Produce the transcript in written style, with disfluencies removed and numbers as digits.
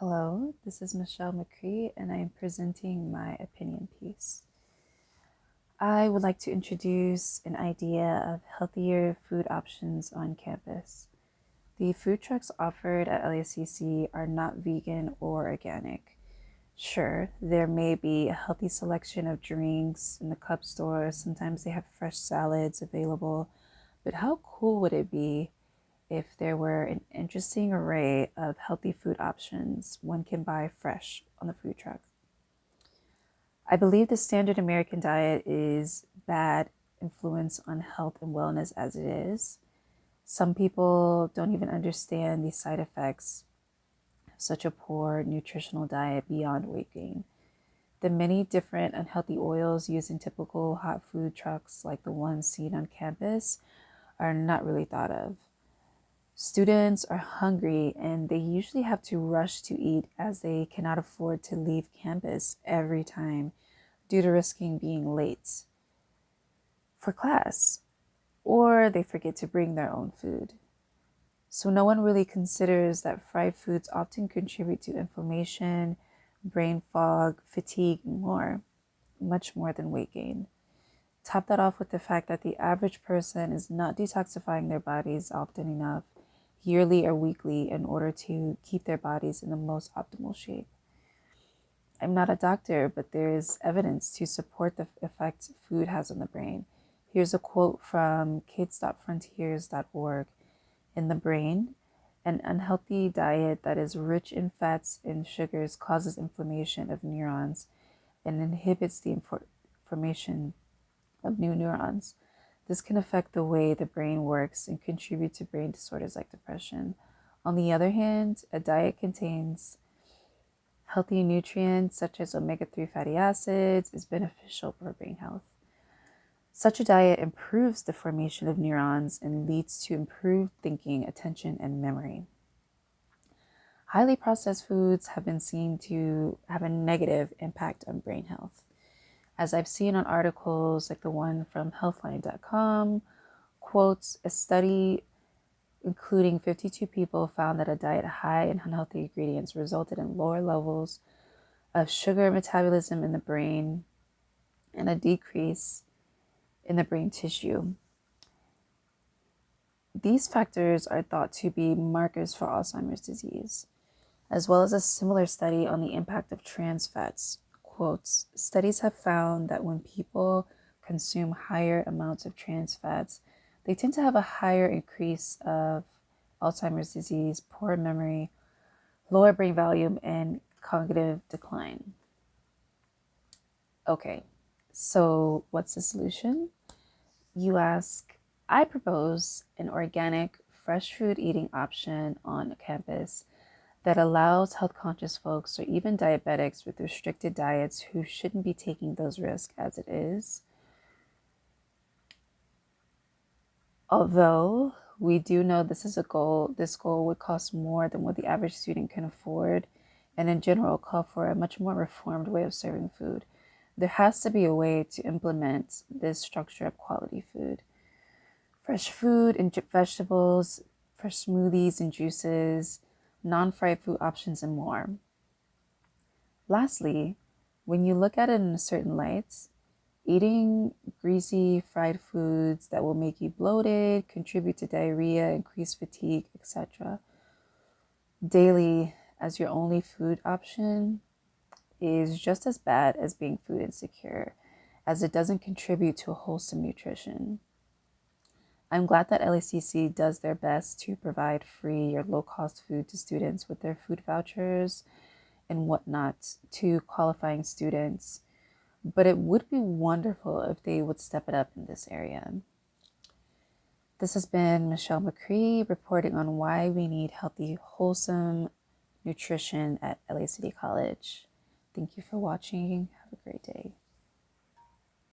Hello, this is Michelle Maccree, and I am presenting my opinion piece. I would like to introduce an idea of healthier food options on campus. The food trucks offered at LACC are not vegan or organic. Sure, there may be a healthy selection of drinks in the cup store, sometimes they have fresh salads available, but how cool would it be if there were an interesting array of healthy food options one can buy fresh on the food truck? I believe the standard American diet is bad influence on health and wellness as it is. Some people don't even understand the side effects of such a poor nutritional diet beyond weight gain. The many different unhealthy oils used in typical hot food trucks, like the ones seen on campus, are not really thought of. Students are hungry and they usually have to rush to eat as they cannot afford to leave campus every time due to risking being late for class, or they forget to bring their own food. So no one really considers that fried foods often contribute to inflammation, brain fog, fatigue, and more, much more than weight gain. Top that off with the fact that the average person is not detoxifying their bodies often enough, yearly or weekly, in order to keep their bodies in the most optimal shape. I'm not a doctor, but there is evidence to support the effect food has on the brain. Here's a quote from kids.frontiers.org. In the brain, an unhealthy diet that is rich in fats and sugars causes inflammation of neurons and inhibits the formation of new neurons. This can affect the way the brain works and contribute to brain disorders like depression. On the other hand, a diet contains healthy nutrients such as omega-3 fatty acids is beneficial for brain health. Such a diet improves the formation of neurons and leads to improved thinking, attention, and memory. Highly processed foods have been seen to have a negative impact on brain health. As I've seen on articles like the one from healthline.com, quotes, a study including 52 people found that a diet high in unhealthy ingredients resulted in lower levels of sugar metabolism in the brain and a decrease in the brain tissue. These factors are thought to be markers for Alzheimer's disease, as well as a similar study on the impact of trans fats. Quotes, studies have found that when people consume higher amounts of trans fats, they tend to have a higher increase of Alzheimer's disease, poor memory, lower brain volume, and cognitive decline. Okay, so what's the solution? You ask. I propose an organic, fresh food eating option on campus that allows health conscious folks or even diabetics with restricted diets who shouldn't be taking those risks as it is. Although we do know this goal would cost more than what the average student can afford, and in general call for a much more reformed way of serving food. There has to be a way to implement this structure of quality food. Fresh fruit and vegetables, fresh smoothies and juices, non-fried food options, and more. Lastly, when you look at it in a certain light, eating greasy fried foods that will make you bloated, contribute to diarrhea, increase fatigue, etc., daily as your only food option is just as bad as being food insecure, as it doesn't contribute to a wholesome nutrition. I'm glad that LACC does their best to provide free or low-cost food to students with their food vouchers and whatnot to qualifying students, but it would be wonderful if they would step it up in this area. This has been Michelle Maccree reporting on why we need healthy, wholesome nutrition at LA City College. Thank you for watching. Have a great day.